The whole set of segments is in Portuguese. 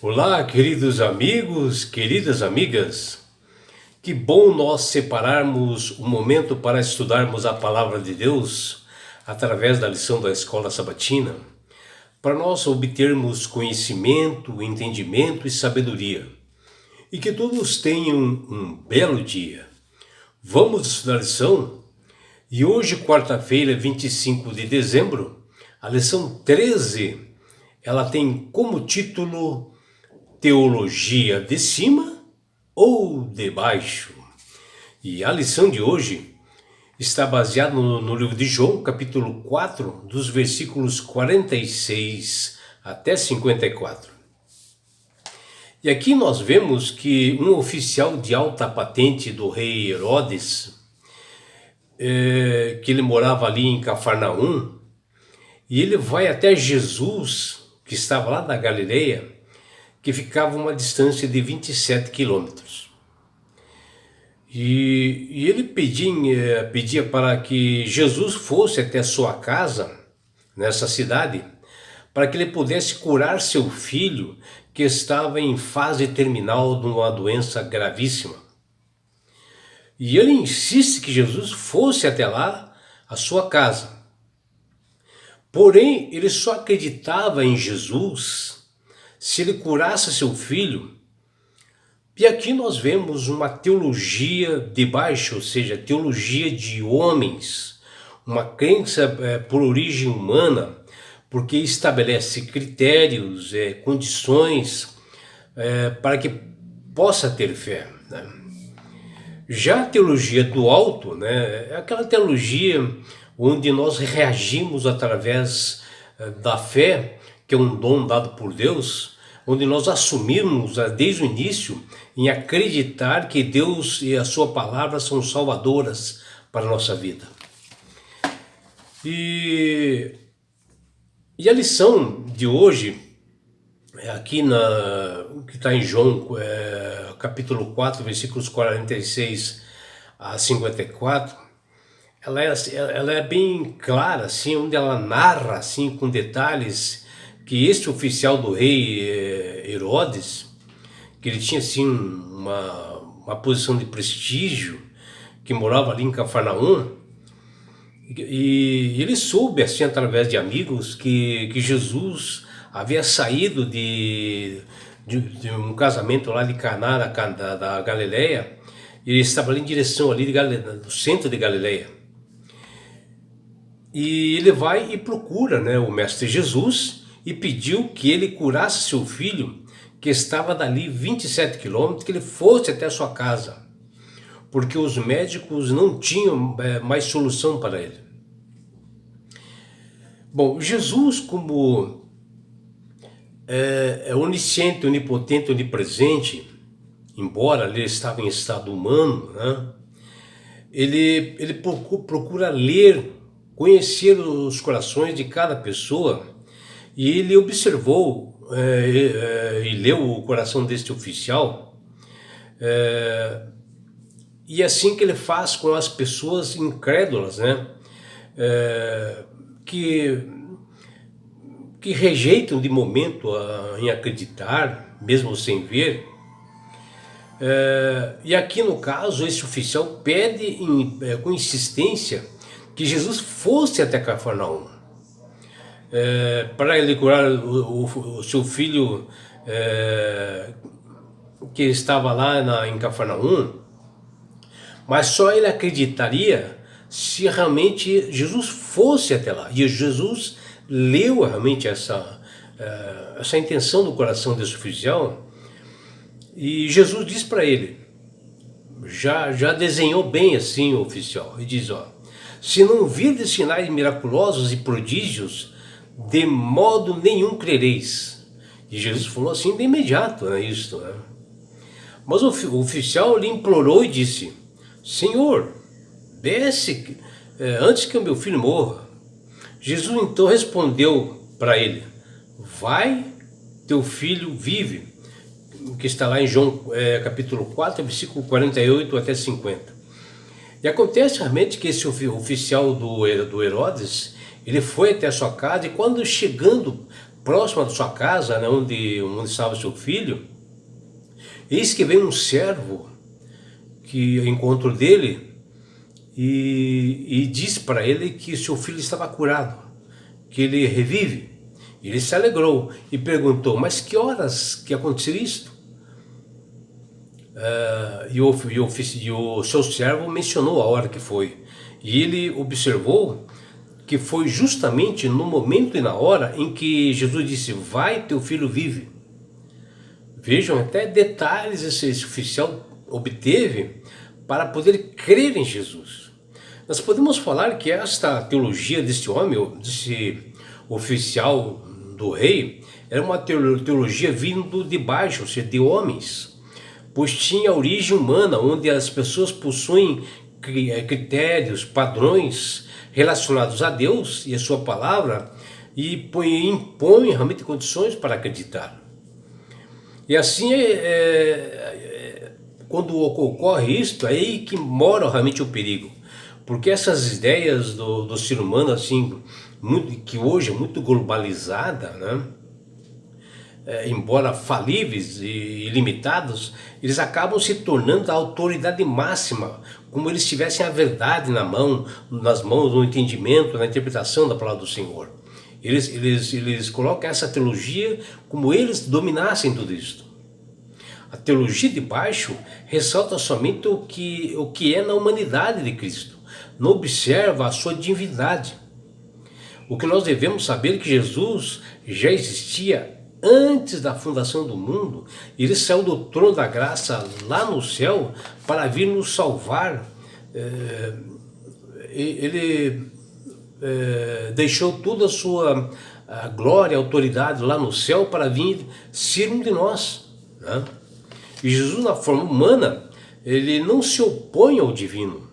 Olá, queridos amigos, queridas amigas. Que bom nós separarmos um momento para estudarmos a palavra de Deus através da lição da Escola Sabatina, para nós obtermos conhecimento, entendimento e sabedoria. E que todos tenham um belo dia. Vamos estudar a lição? E hoje, quarta-feira, 25 de dezembro, a lição 13, ela tem como título Teologia de cima ou de baixo? E a lição de hoje está baseada no livro de João, capítulo 4, dos versículos 46 até 54. E aqui nós vemos que um oficial de alta patente do rei Herodes, que ele morava ali em Cafarnaum, e ele vai até Jesus, que estava lá na Galileia, que ficava a uma distância de 27 quilômetros. E ele pedia para que Jesus fosse até sua casa, nessa cidade, para que ele pudesse curar seu filho, que estava em fase terminal de uma doença gravíssima. E ele insiste que Jesus fosse até lá, a sua casa. Porém, ele só acreditava em Jesus se ele curasse seu filho. E aqui nós vemos uma teologia de baixo, ou seja, teologia de homens, uma crença por origem humana, porque estabelece critérios, condições para que possa ter fé, né? Já a teologia do alto, né, é aquela teologia onde nós reagimos através da fé, que é um dom dado por Deus, onde nós assumimos desde o início em acreditar que Deus e a sua palavra são salvadoras para a nossa vida. E a lição de hoje, aqui que está em João, capítulo 4, versículos 46 a 54, ela é bem clara, assim, onde ela narra assim, com detalhes, que este oficial do rei Herodes, que ele tinha assim uma posição de prestígio, que morava ali em Cafarnaum, e ele soube assim através de amigos que Jesus havia saído de um casamento lá de Caná da Galileia, e ele estava ali em direção ali do centro de Galileia. E ele vai e procura, né, o mestre Jesus, e pediu que ele curasse seu filho, que estava dali 27 quilômetros, que ele fosse até sua casa, porque os médicos não tinham mais solução para ele. Bom, Jesus, como é onisciente, onipotente, onipresente, embora ele estava em estado humano, né, ele procura ler, conhecer os corações de cada pessoa. E ele observou e leu o coração deste oficial, e assim que ele faz com as pessoas incrédulas, né, que rejeitam de momento em acreditar, mesmo sem ver. E aqui no caso, esse oficial pede com insistência que Jesus fosse até Cafarnaum, para ele curar o seu filho, que estava lá em Cafarnaum, mas só ele acreditaria se realmente Jesus fosse até lá. E Jesus leu realmente essa intenção do coração desse oficial, e Jesus diz para ele, já desenhou bem assim o oficial, e diz, se não virdes sinais miraculosos e prodígios, de modo nenhum crereis. E Jesus falou assim de imediato, né, isso, né? Mas o oficial lhe implorou e disse, Senhor, desce antes que o meu filho morra. Jesus então respondeu para ele, vai, teu filho vive, que está lá em João capítulo 4, versículo 48 até 50. E acontece realmente que esse oficial do Herodes, ele foi até a sua casa, e quando chegando próxima da sua casa, né, onde estava seu filho, eis que veio um servo que ao encontro dele e disse para ele que seu filho estava curado, que ele revive. Ele se alegrou e perguntou: mas que horas que aconteceu isto? E o seu servo mencionou a hora que foi. E ele observou que foi justamente no momento e na hora em que Jesus disse: vai, teu filho vive. Vejam até detalhes esse oficial obteve para poder crer em Jesus. Nós podemos falar que esta teologia desse homem, desse oficial do rei, era uma teologia vindo de baixo, ou seja, de homens, pois tinha origem humana, onde as pessoas possuem critérios, padrões relacionados a Deus e a sua palavra e impõem realmente condições para acreditar. E assim, quando ocorre isto, é aí que mora realmente o perigo. Porque essas ideias do ser humano, assim, que hoje é muito globalizada, né? Embora falíveis e limitados, eles acabam se tornando a autoridade máxima, como eles tivessem a verdade nas mãos, no entendimento, na interpretação da palavra do Senhor. Eles colocam essa teologia como eles dominassem tudo isso. A teologia de baixo ressalta somente o que é na humanidade de Cristo, não observa a sua divindade. O que nós devemos saber é que Jesus já existia antes da fundação do mundo. Ele saiu do trono da graça lá no céu para vir nos salvar. Ele deixou toda a sua glória, autoridade lá no céu para vir ser um de nós, né? E Jesus, na forma humana, ele não se opõe ao divino,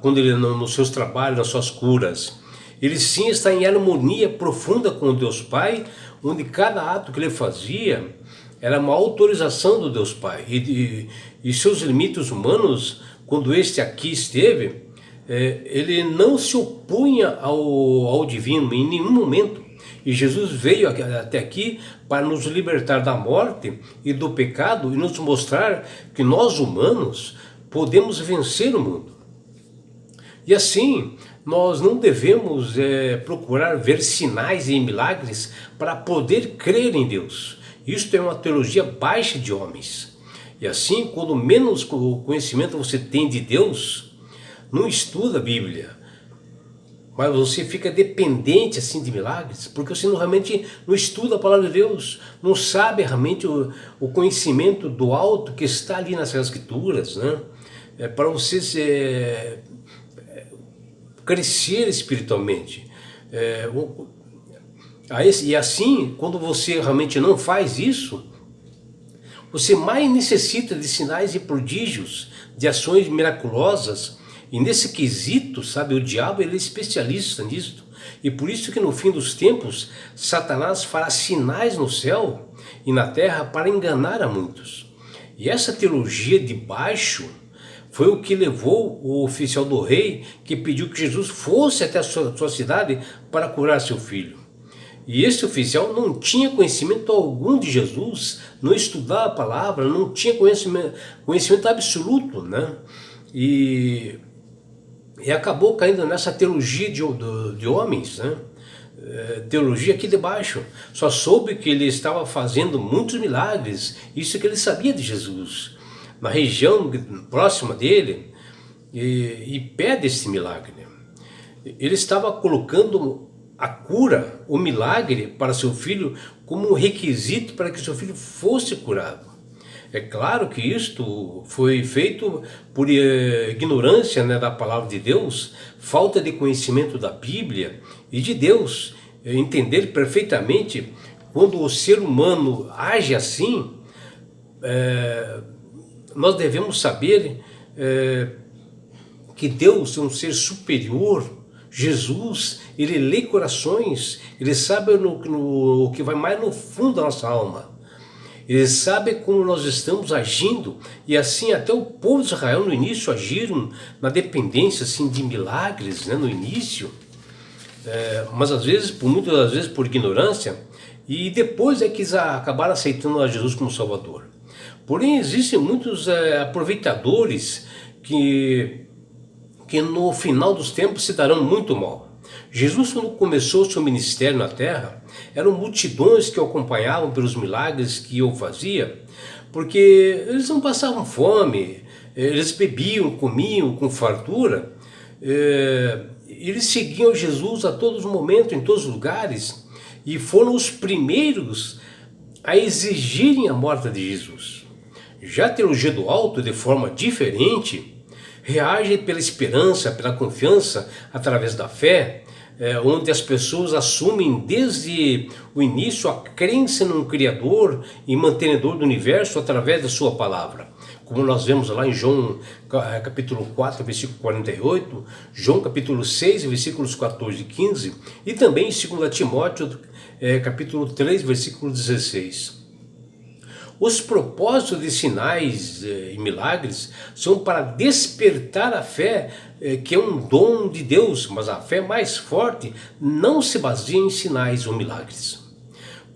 quando ele nos seus trabalhos, nas suas curas. Ele sim está em harmonia profunda com o Deus Pai, onde cada ato que ele fazia era uma autorização do Deus Pai. E seus limites humanos, quando este aqui esteve, ele não se opunha ao divino em nenhum momento. E Jesus veio até aqui para nos libertar da morte e do pecado e nos mostrar que nós humanos podemos vencer o mundo. E assim, nós não devemos procurar ver sinais e milagres para poder crer em Deus. Isto é uma teologia baixa de homens. E assim, quando menos conhecimento você tem de Deus, não estuda a Bíblia, mas você fica dependente assim de milagres, porque você realmente não estuda a palavra de Deus, não sabe realmente o conhecimento do alto que está ali nas Escrituras, né? Para você crescer espiritualmente. E assim, quando você realmente não faz isso, você mais necessita de sinais e prodígios, de ações miraculosas. E nesse quesito, sabe, o diabo ele é especialista nisso. E por isso que no fim dos tempos, Satanás fará sinais no céu e na terra para enganar a muitos. E essa teologia de baixo foi o que levou o oficial do rei, que pediu que Jesus fosse até a sua cidade para curar seu filho. E esse oficial não tinha conhecimento algum de Jesus, não estudava a palavra, não tinha conhecimento absoluto, né? E acabou caindo nessa teologia de homens, né? Teologia aqui de baixo. Só soube que ele estava fazendo muitos milagres, isso que ele sabia de Jesus, na região próxima dele, e pede esse milagre. Ele estava colocando a cura, o milagre para seu filho como um requisito para que seu filho fosse curado. É claro que isto foi feito por ignorância, né, da palavra de Deus, falta de conhecimento da Bíblia e de Deus. Entender perfeitamente quando o ser humano age assim, nós devemos saber que Deus é um ser superior. Jesus, ele lê corações, ele sabe o que vai mais no fundo da nossa alma. Ele sabe como nós estamos agindo, e assim até o povo de Israel no início agiram na dependência assim, de milagres, né, no início, mas muitas das vezes por ignorância, e depois é que eles acabaram aceitando a Jesus como Salvador. Porém, existem muitos aproveitadores que no final dos tempos se darão muito mal. Jesus, quando começou seu ministério na terra, eram multidões que o acompanhavam pelos milagres que eu fazia, porque eles não passavam fome, eles bebiam, comiam com fartura, eles seguiam Jesus a todos os momentos, em todos os lugares, e foram os primeiros a exigirem a morte de Jesus. Já a teologia do alto, de forma diferente, reage pela esperança, pela confiança, através da fé, onde as pessoas assumem desde o início a crença num Criador e mantenedor do universo através da sua palavra. Como nós vemos lá em João capítulo 4, versículo 48, João capítulo 6, versículos 14 e 15, e também em 2 Timóteo capítulo 3, versículo 16. Os propósitos de sinais e milagres são para despertar a fé, que é um dom de Deus, mas a fé mais forte não se baseia em sinais ou milagres.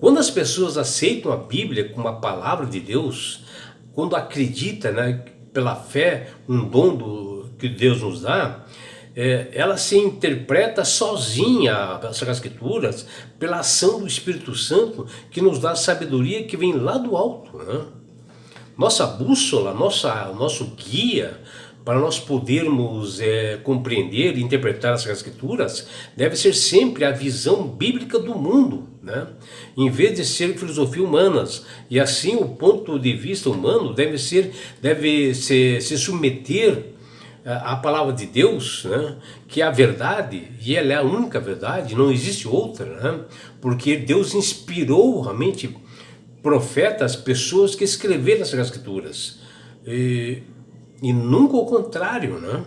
Quando as pessoas aceitam a Bíblia como a palavra de Deus, quando acreditam, né, pela fé, um dom que Deus nos dá, ela se interpreta sozinha, as Escrituras, pela ação do Espírito Santo, que nos dá sabedoria que vem lá do alto, né? Nossa bússola, nosso guia, para nós podermos compreender e interpretar as Escrituras, deve ser sempre a visão bíblica do mundo, né? Em vez de ser filosofia humanas. E assim o ponto de vista humano deve se submeter a palavra de Deus, né, que é a verdade, e ela é a única verdade, não existe outra, né, porque Deus inspirou realmente profetas, pessoas que escreveram as Escrituras, e nunca o contrário, né?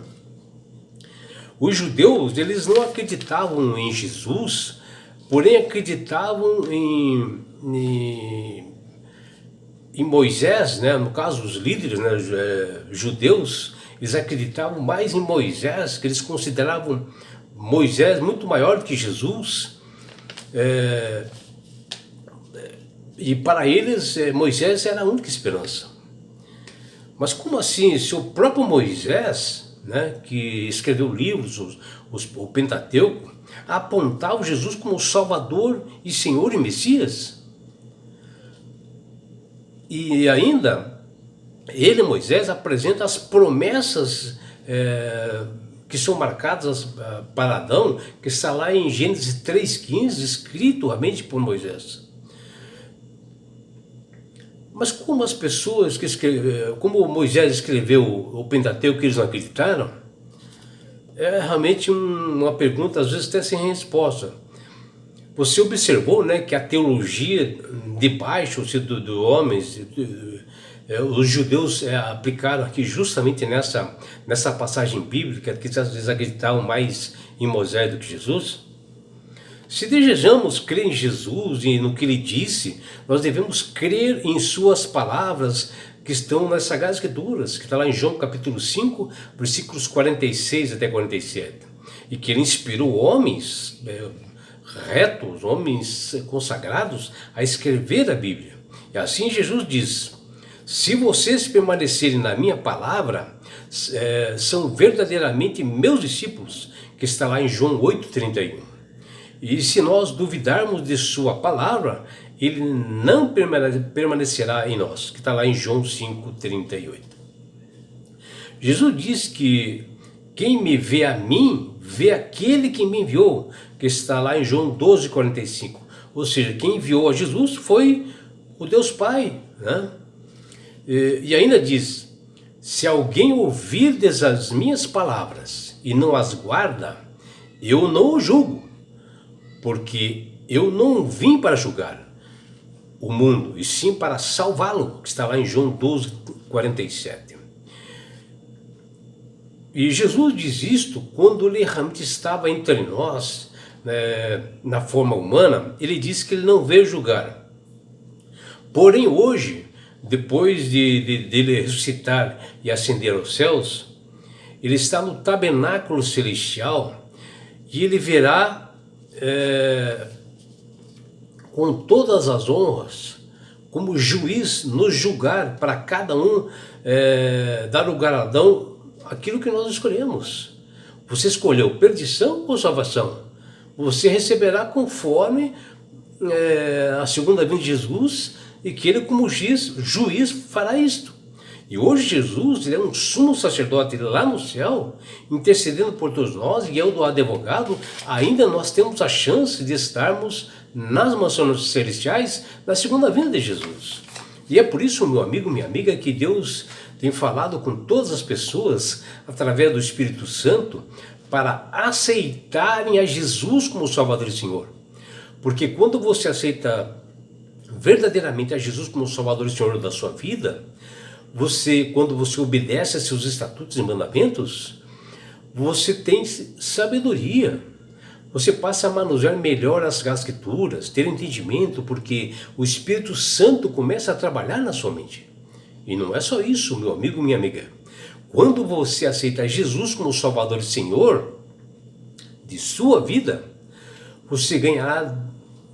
Os judeus, eles não acreditavam em Jesus, porém acreditavam em Moisés, né? No caso os líderes, né, judeus, eles acreditavam mais em Moisés, que eles consideravam Moisés muito maior do que Jesus, e para eles Moisés era a única esperança. Mas como assim, se o próprio Moisés, né, que escreveu livros, o Pentateuco, apontava Jesus como Salvador e Senhor e Messias? E ainda ele, Moisés, apresenta as promessas que são marcadas para Adão, que está lá em Gênesis 3,15, escrito realmente por Moisés. Mas como as pessoas como Moisés escreveu o Pentateuco, que eles não acreditaram, é realmente uma pergunta às vezes até sem resposta. Você observou, né, que a teologia de baixo, do homens, os judeus aplicaram aqui justamente nessa passagem bíblica, que eles acreditavam mais em Moisés do que Jesus? Se desejamos crer em Jesus e no que ele disse, nós devemos crer em suas palavras que estão nas Sagradas Escrituras, que está lá em João capítulo 5, versículos 46 até 47. E que ele inspirou homens retos, homens consagrados, a escrever a Bíblia. E assim Jesus diz: se vocês permanecerem na minha palavra, são verdadeiramente meus discípulos, que está lá em João 8,31. E se nós duvidarmos de sua palavra, ele não permanecerá em nós, que está lá em João 5,38. Jesus diz que quem me vê a mim, vê aquele que me enviou, que está lá em João 12,45. Ou seja, quem enviou a Jesus foi o Deus Pai, né? E ainda diz: se alguém ouvir as minhas palavras e não as guarda, eu não o julgo, porque eu não vim para julgar o mundo, e sim para salvá-lo, que está lá em João 12,47. E Jesus diz isto quando ele realmente estava entre nós, na forma humana. Ele disse que ele não veio julgar. Porém hoje, depois dele ressuscitar e ascender aos céus, ele está no tabernáculo celestial, e ele verá com todas as honras, como juiz, nos julgar para cada um, dar o galardão, aquilo que nós escolhemos. Você escolheu perdição ou salvação? Você receberá conforme a segunda vinda de Jesus, e que ele como juiz fará isto. E hoje Jesus, ele é um sumo sacerdote lá no céu, intercedendo por todos nós, e eu do advogado, ainda nós temos a chance de estarmos nas mansões celestiais na segunda vinda de Jesus. E é por isso, meu amigo, minha amiga, que Deus tem falado com todas as pessoas, através do Espírito Santo, para aceitarem a Jesus como Salvador e Senhor. Porque quando você aceita verdadeiramente a Jesus como Salvador e Senhor da sua vida, quando você obedece a seus estatutos e mandamentos, você tem sabedoria. Você passa a manusear melhor as escrituras, ter entendimento, porque o Espírito Santo começa a trabalhar na sua mente. E não é só isso, meu amigo, minha amiga. Quando você aceita Jesus como Salvador e Senhor de sua vida, você ganhará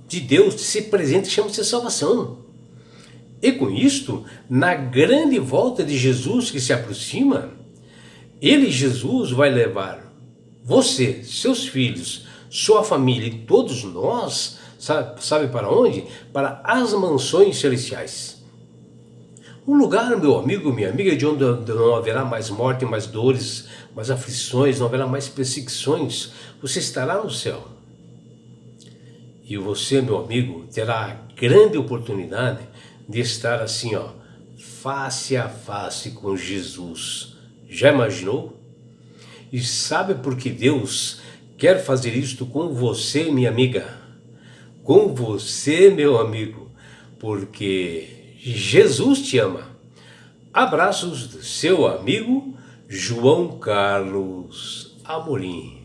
de Deus, de ser presente, chama-se salvação. E com isto, na grande volta de Jesus que se aproxima, ele, Jesus, vai levar você, seus filhos, sua família e todos nós, sabe para onde? Para as mansões celestiais. Um lugar, meu amigo, minha amiga, de onde não haverá mais morte, mais dores, mais aflições, não haverá mais perseguições. Você estará no céu. E você, meu amigo, terá a grande oportunidade de estar assim, face a face com Jesus. Já imaginou? E sabe por que Deus quer fazer isto com você, minha amiga? Com você, meu amigo, porque Jesus te ama. Abraços do seu amigo João Carlos Amorim.